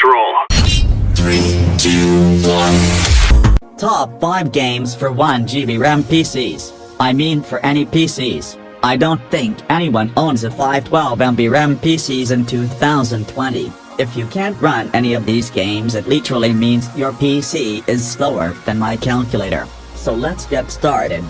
control. 3, 2, 1. Top 5 games for 1 GB RAM PCs. I mean for any PCs. I don't think anyone owns a 512 MB RAM PCs in 2020. If you can't run any of these games, it literally means your PC is slower than my calculator. So let's get started.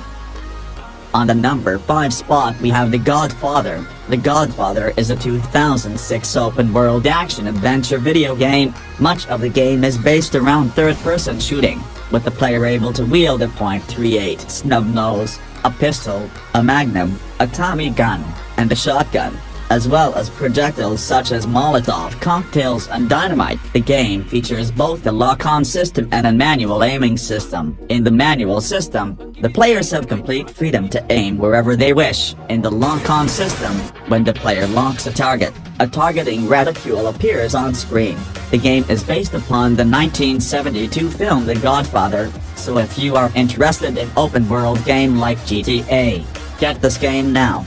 On the number 5 spot we have The Godfather. The Godfather is a 2006 open-world action-adventure video game. Much of the game is based around third-person shooting, with the player able to wield a .38 snub-nose, a pistol, a magnum, a Tommy gun, and a shotgun, as well as projectiles such as Molotov cocktails and dynamite. The game features both a lock-on system and a manual aiming system. In the manual system, the players have complete freedom to aim wherever they wish. In the lock-on system, when the player locks a targeting reticule appears on screen. The game is based upon the 1972 film The Godfather, so if you are interested in open-world game like GTA, get this game now.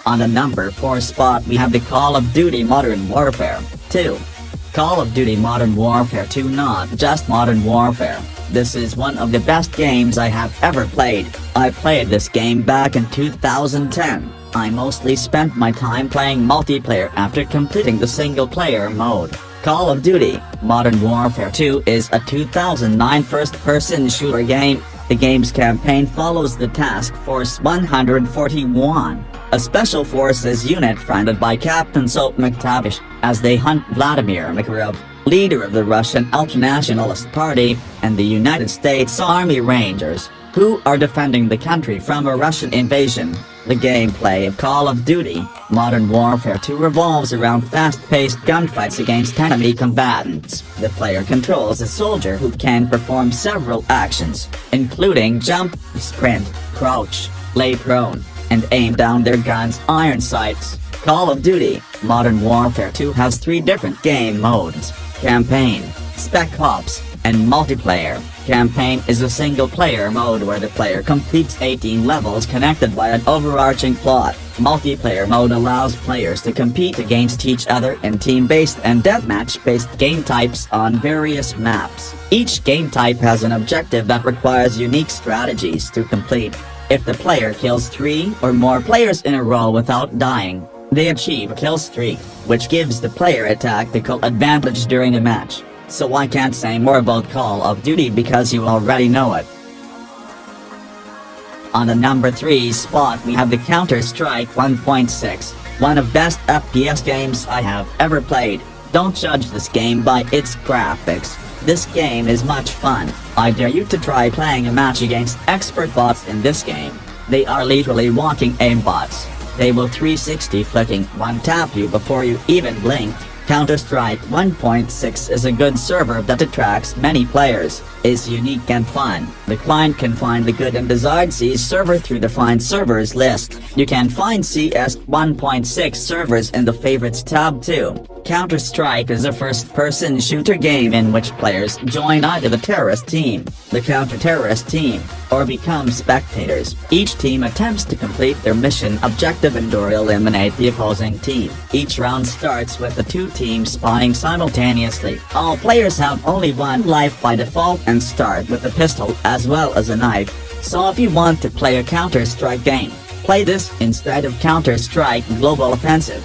On the number 4 spot we have the Call of Duty Modern Warfare 2. Call of Duty Modern Warfare 2, not just Modern Warfare. This is one of the best games I have ever played. I played this game back in 2010. I mostly spent my time playing multiplayer after completing the single-player mode. Call of Duty Modern Warfare 2 is a 2009 first-person shooter game. The game's campaign follows the Task Force 141, a special forces unit fronted by Captain Soap McTavish, as they hunt Vladimir Makarov, leader of the Russian Ultranationalist Party, and the United States Army Rangers, who are defending the country from a Russian invasion. The gameplay of Call of Duty Modern Warfare 2 revolves around fast-paced gunfights against enemy combatants. The player controls a soldier who can perform several actions, including jump, sprint, crouch, lay prone, and aim down their guns' iron sights. Call of Duty Modern Warfare 2 has 3 different game modes: Campaign, Spec Ops, and Multiplayer. Campaign is a single-player mode where the player completes 18 levels connected by an overarching plot. Multiplayer mode allows players to compete against each other in team-based and deathmatch-based game types on various maps. Each game type has an objective that requires unique strategies to complete. If the player kills 3 or more players in a row without dying, they achieve a kill streak, which gives the player a tactical advantage during a match. So I can't say more about Call of Duty because you already know it. On the number 3 spot we have the Counter-Strike 1.6, one of best FPS games I have ever played. Don't judge this game by its graphics. This game is much fun. I dare you to try playing a match against expert bots in this game. They are literally walking aimbots. They will 360 flicking one-tap you before you even blink. Counter-Strike 1.6 is a good server that attracts many players, is unique and fun. The client can find the good and desired C server through the Find Servers list. You can find CS 1.6 servers in the Favorites tab too. Counter-Strike is a first-person shooter game in which players join either the terrorist team, the counter-terrorist team, or become spectators. Each team attempts to complete their mission objective and/or eliminate the opposing team. Each round starts with the 2 teams spawning simultaneously. All players have only 1 life by default and start with a pistol as well as a knife. So if you want to play a Counter-Strike game, play this instead of Counter-Strike Global Offensive.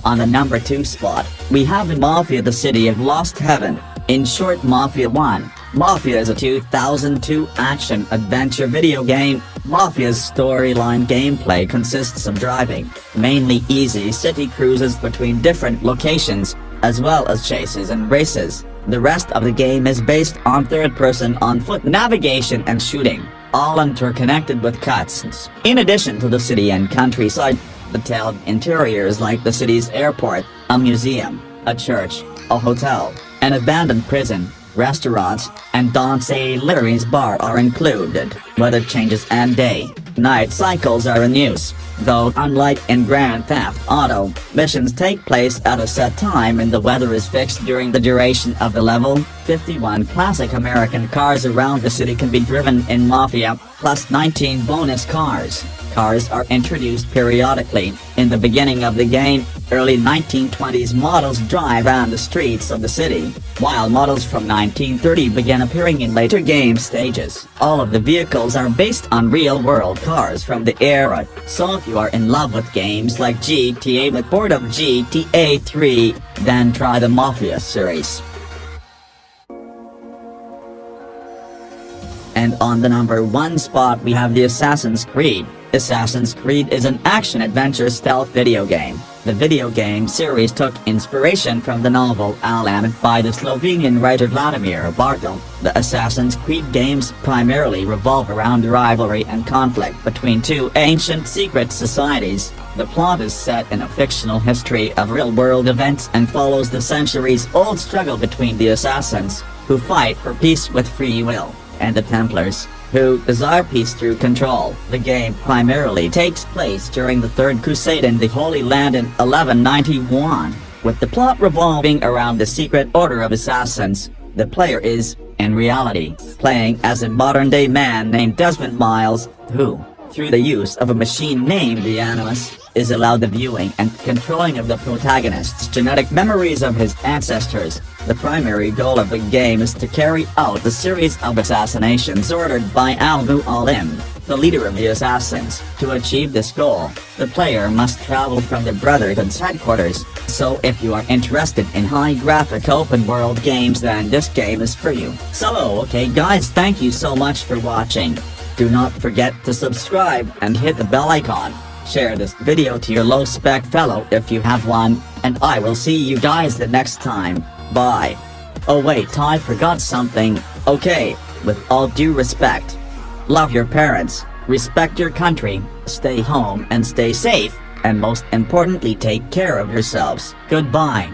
On the number 2 spot, we have the Mafia: The City of Lost Heaven, in short Mafia 1. Mafia is a 2002 action-adventure video game. Mafia's storyline gameplay consists of driving, mainly easy city cruises between different locations, as well as chases and races. The rest of the game is based on third-person on-foot navigation and shooting, all interconnected with cutscenes. In addition to the city and countryside, detailed interiors like the city's airport, a museum, a church, a hotel, an abandoned prison, restaurants, and Dante Littery's bar are included. Weather changes and day-night cycles are in use, though unlike in Grand Theft Auto, missions take place at a set time and the weather is fixed during the duration of the level. 51 classic American cars around the city can be driven in Mafia, plus 19 bonus cars. Cars are introduced periodically. In the beginning of the game, early 1920s models drive around the streets of the city, while models from 1930 begin appearing in later game stages. All of the vehicles are based on real-world cars from the era, so if you are in love with games like GTA with board of GTA 3, then try the Mafia series. And on the number 1 spot we have the Assassin's Creed. Assassin's Creed is an action-adventure stealth video game. The video game series took inspiration from the novel Alan by the Slovenian writer Vladimir Bartol. The Assassin's Creed games primarily revolve around rivalry and conflict between two ancient secret societies. The plot is set in a fictional history of real-world events and follows the centuries-old struggle between the assassins, who fight for peace with free will, and the Templars, who desire peace through control. The game primarily takes place during the Third Crusade in the Holy Land in 1191, with the plot revolving around the secret order of assassins. The player is, in reality, playing as a modern-day man named Desmond Miles, who, through the use of a machine named the Animus, is allowed the viewing and controlling of the protagonist's genetic memories of his ancestors. The primary goal of the game is to carry out the series of assassinations ordered by Abu Alim, the leader of the assassins. To achieve this goal, the player must travel from the Brotherhood's headquarters. So if you are interested in high-graphic open-world games, then this game is for you. So okay guys, thank you so much for watching. Do not forget to subscribe and hit the bell icon. Share this video to your low-spec fellow if you have one, and I will see you guys the next time. Bye. Oh wait, I forgot something. Okay, with all due respect. Love your parents, respect your country, stay home and stay safe, and most importantly take care of yourselves. Goodbye.